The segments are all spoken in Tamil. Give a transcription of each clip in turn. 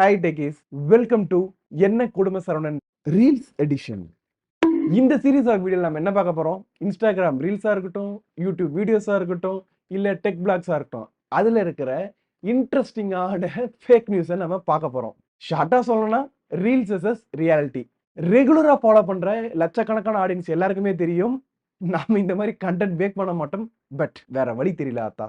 ஹாய் டெக்கீஸ், வெல்கம் டு என்ன குடும்ப சரவணன் ரீல்ஸ் எடிஷன். இந்த சீரீஸ் ஆஃப் வீடியோ நம்ம என்ன பார்க்க போறோம்? இன்ஸ்டாகிராம் ரீல்ஸா இருக்கட்டும், யூடியூப் வீடியோஸா இருக்கட்டும், இல்ல டெக் பிளாக்ஸா இருக்கட்டும், அதுல இருக்கிற இன்ட்ரெஸ்டிங்கான ஃபேக் நியூஸை நம்ம பார்க்க போறோம். ஷார்ட்டா சொல்லணும்னா ரீல்ஸ் வெர்சஸ் ரியாலிட்டி. ரெகுலரா ஃபாலோ பண்ற லட்சக்கணக்கான ஆடியன்ஸ் எல்லாருக்குமே தெரியும், நாம இந்த மாதிரி கண்டென்ட் மேக் பண்ண மாட்டோம். பட் வேற வழி தெரியல ஆத்தா.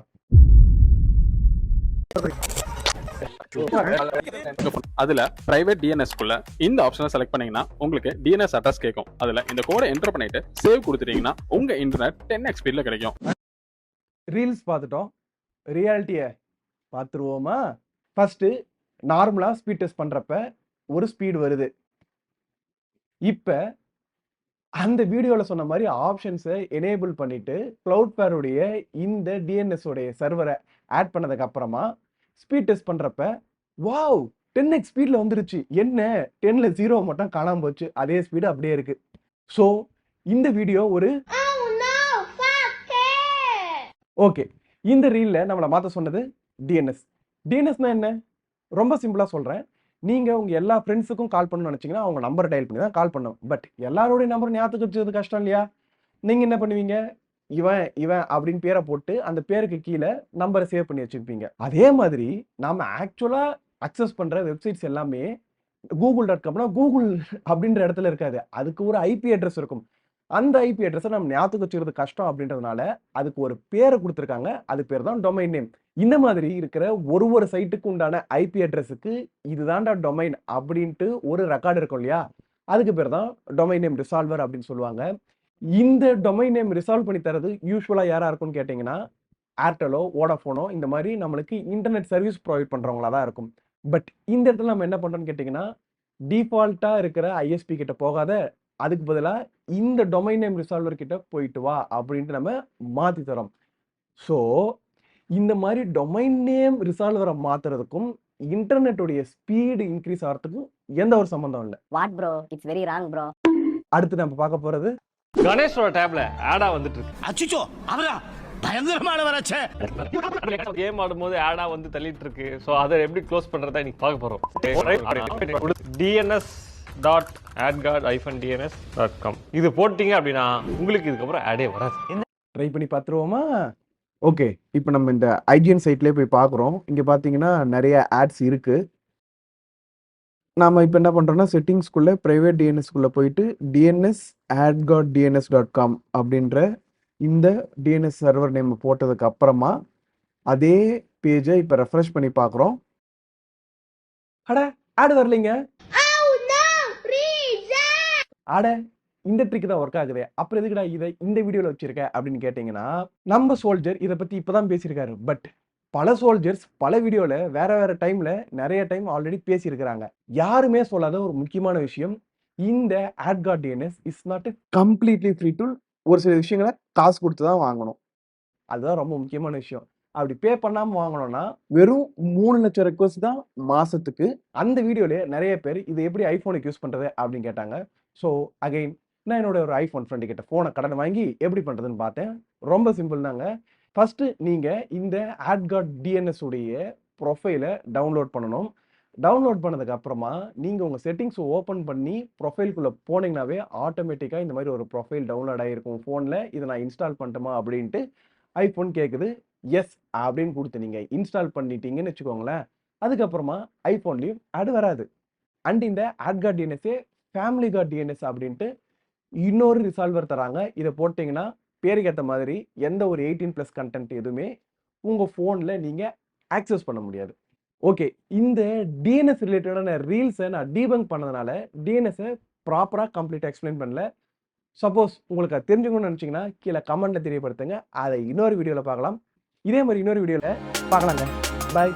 அதுல பிரைவேட் டிஎன்எஸ் குள்ள இந்த ஆப்ஷனை செலக்ட் பண்ணீங்கன்னா உங்களுக்கு டிஎன்எஸ் அட்ரஸ் கேட்கும். அதுல இந்த கோடை என்டர் பண்ணிட்டு சேவ் கொடுத்துட்டீங்கன்னா உங்க இன்டர்நெட் 10x ஸ்பீட்ல கிடைக்கும். ரீல்ஸ் பார்த்துட்டோம், ரியாலிட்டியை பார்த்துருவோமா? ஃபர்ஸ்ட் நார்மலா ஸ்பீட் டெஸ்ட் பண்றப்ப ஒரு ஸ்பீடு வருது. இப்ப அந்த வீடியோல சொன்ன மாதிரி ஆப்ஷன்ஸை எனேபிள் பண்ணிட்டு கிளவுட்ஃபேர் உடைய இந்த டிஎன்எஸ் உடைய சர்வரை ஆட் பண்ணதுக்கு அப்புறமா ஸ்பீட் டெஸ்ட் பண்றப்ப வாவ் 10x ஸ்பீட்ல வந்துருச்சு. என்ன 10ல 0 மட்டும் காணாம போச்சு, அதே ஸ்பீடு அப்படியே இருக்கு. ஸோ இந்த வீடியோ ஒரு ஓகே. இந்த ரீல்ல நம்மளை மாற்ற சொன்னது டிஎன்எஸ். டிஎன்எஸ்னா என்ன? ரொம்ப சிம்பிளா சொல்றேன். நீங்க உங்க எல்லா ஃப்ரெண்ட்ஸுக்கும் கால் பண்ணணும்னு நினைச்சீங்கன்னா அவங்க நம்பர் டயல் பண்ணி தான் கால் பண்ணணும். பட் எல்லாரோடைய நம்பர் ஞாபகம் வச்சுக்கிறது கஷ்டம் இல்லையா? நீங்க என்ன பண்ணுவீங்க? இவன் இவன் அப்படின்னு பேரை போட்டு அந்த பேருக்கு கீழே நம்பரை சேவ் பண்ணி வச்சுருப்பீங்க. அதே மாதிரி நாம ஆக்சுவலா அக்சஸ் பண்ற வெப்சைட்ஸ் எல்லாமே google.comனா கூகுள் அப்படின்ற இடத்துல இருக்காது. அதுக்கு ஒரு ஐபி அட்ரஸ் இருக்கும். அந்த ஐபி அட்ரஸை நம்ம ஞாபகம் வச்சுக்கிறது கஷ்டம் அப்படின்றதுனால அதுக்கு ஒரு பேரை கொடுத்துருக்காங்க. அது பேர் தான் டொமைன் நேம். இந்த மாதிரி இருக்கிற ஒரு சைட்டுக்கு உண்டான ஐபி அட்ரஸுக்கு இதுதான்டா டொமைன் அப்படின்ட்டு ஒரு ரெக்கார்டு இருக்கும் இல்லையா? அதுக்கு பேர் தான் டொமைன் நேம் ரிசால்வர் அப்படின்னு சொல்லுவாங்க. இந்த டொமைன் நேம் ரிசால்வ் பண்ணி தரது யூஸ்வலா யாரா இருக்கும்னு கேட்டீங்கன்னா ஏர்டெலோ வோடாஃபோனோ இந்த மாதிரி நம்மளுக்கு இன்டர்நெட் சர்வீஸ் ப்ரொவைட் பண்றவங்களா தான் இருக்கும். பட் இந்த இடத்துல நம்ம என்ன பண்றோம்னு கேட்டீங்கன்னா டிஃபால்ட்டா இருக்கிற ஐஎஸ்பி கிட்ட போகாத, அதுக்கு பதிலா இந்த டொமைன் நேம் ரிசால்வர் கிட்ட போயிட்டு வா அப்படின்ட்டு நம்ம மாத்தி தரோம். ஸோ இந்த மாதிரி டொமைன் நேம் ரிசால்வரை மாத்துறதுக்கும் இன்டர்நெட்டோடைய ஸ்பீடு இன்க்ரீஸ் ஆகிறதுக்கும் எந்த ஒரு சம்பந்தம் இல்லை. What bro, it's very wrong bro. அடுத்து நம்ம பார்க்க போறது கணேஷோட டேப்ல ஆடா வந்துட்டு இருக்கு. அச்சோ அவரா பயங்கரமான வரச்சே. கேம் ஆடும்போது ஆடா வந்து தள்ளிட்டு இருக்கு. சோ அதை எப்படி க்ளோஸ் பண்றதா இன்னைக்கு பார்க்க போறோம். dns.adguard-dns.com இது போட்டீங்க அப்படின்னா உங்களுக்கு இதுக்கப்புறம் ஆடே வராது. ட்ரை பண்ணி பார்த்துருவோமா? ஓகே, இப்போ நம்ம இந்த ஐஜிஎன் சைட்லேயே போய் பார்க்குறோம். இங்கே பார்த்தீங்கன்னா நிறைய ஆட்ஸ் இருக்கு. நாம இப்போ என்ன பண்ணுறோம்னா செட்டிங்ஸ்குள்ளே ப்ரைவேட் டிஎன்எஸ்குள்ளே போயிட்டு dns.adguard-dns.com அப்படின்ற இந்த டிஎன்எஸ் சர்வர் நேம் போட்டதுக்கு அப்புறமா அதே பேஜை இப்போ ரெஃப்ரெஷ் பண்ணி பார்க்குறோம். அட ஆடு வரலைங்க. ஆட இந்த ட்ரிக் தான் ஒர்க் ஆகுது. அப்புறம் எதுக்குடா இதை இந்த வீடியோவில் வச்சிருக்க அப்படின்னு கேட்டிங்கன்னா நம்ம சோல்ஜர் இதை பற்றி இப்போ தான் பேசியிருக்காரு. பட் பல சோல்ஜர்ஸ் பல வீடியோல வேற டைம்ல நிறைய டைம் ஆல்ரெடி பேசியிருக்கிறாங்க. யாருமே சொல்லாத ஒரு முக்கியமான விஷயம், இந்த AdGuard DNS is not completely free tool. ஒரு சில விஷயங்களை காசு கொடுத்து தான் வாங்கணும். அதுதான் ரொம்ப முக்கியமான விஷயம். அப்படி பே பண்ணாம வாங்கணும்னா வெறும் 3 லட்சம் ரெக்வஸ்ட் தான் மாசத்துக்கு. அந்த வீடியோல நிறைய பேர் இதை எப்படி ஐபோனுக்கு யூஸ் பண்றது அப்படின்னு கேட்டாங்க. ஸோ அகைன் நான் என்னோட ஒரு ஐபோன் ஃப்ரெண்டு கிட்ட போனை கடன் வாங்கி எப்படி பண்றதுன்னு பார்த்தேன். ரொம்ப சிம்பிள் தாங்க. ஃபர்ஸ்ட் நீங்க இந்த AdGuard DNS உடைய ப்ரொஃபைலை டவுன்லோட் பண்ணணும். டவுன்லோட் பண்ணதுக்கு அப்புறமா நீங்க உங்க செட்டிங்ஸ் ஓபன் பண்ணி ப்ரொஃபைல்குள்ள போனீங்கன்னாவே ஆட்டோமேட்டிக்கா இந்த மாதிரி ஒரு ப்ரொஃபைல் டவுன்லோட் ஆகிருக்கும் ஃபோன்ல. இதை நான் இன்ஸ்டால் பண்ணட்டுமா அப்படின்ட்டு ஐபோன் கேட்குது. எஸ் அப்படின்னு கொடுத்து நீங்க இன்ஸ்டால் பண்ணிட்டீங்கன்னு வச்சுக்கோங்களேன். அதுக்கப்புறமா ஐபோன்லயும் ஆட் வராது. அண்ட் இந்த AdGuard DNS family card DNS அப்படின்ட்டு இன்னொரு ரிசால்வர் தராங்க. இதை போட்டிங்கன்னா பேருக்கு ஏற்ற மாதிரி எந்த ஒரு 18+ கண்டென்ட் எதுவுமே உங்கள் ஃபோனில் நீங்கள் ஆக்சஸ் பண்ண முடியாது. ஓகே, இந்த டிஎன்எஸ் ரிலேட்டடான ரீல்ஸை நான் டீபங்க் பண்ணதுனால டிஎன்எஸை ப்ராப்பராக கம்ப்ளீட்டாக எக்ஸ்பிளைன் பண்ணல. சப்போஸ் உங்களுக்கு அது தெரிஞ்சுக்கணும்னு நினச்சிங்கன்னா கீழே கமெண்ட்டில் தெரியப்படுத்துங்க. அதை இன்னொரு வீடியோவில் பார்க்கலாம். இதே மாதிரி இன்னொரு வீடியோவில் பார்க்கலாங்க. பாய்.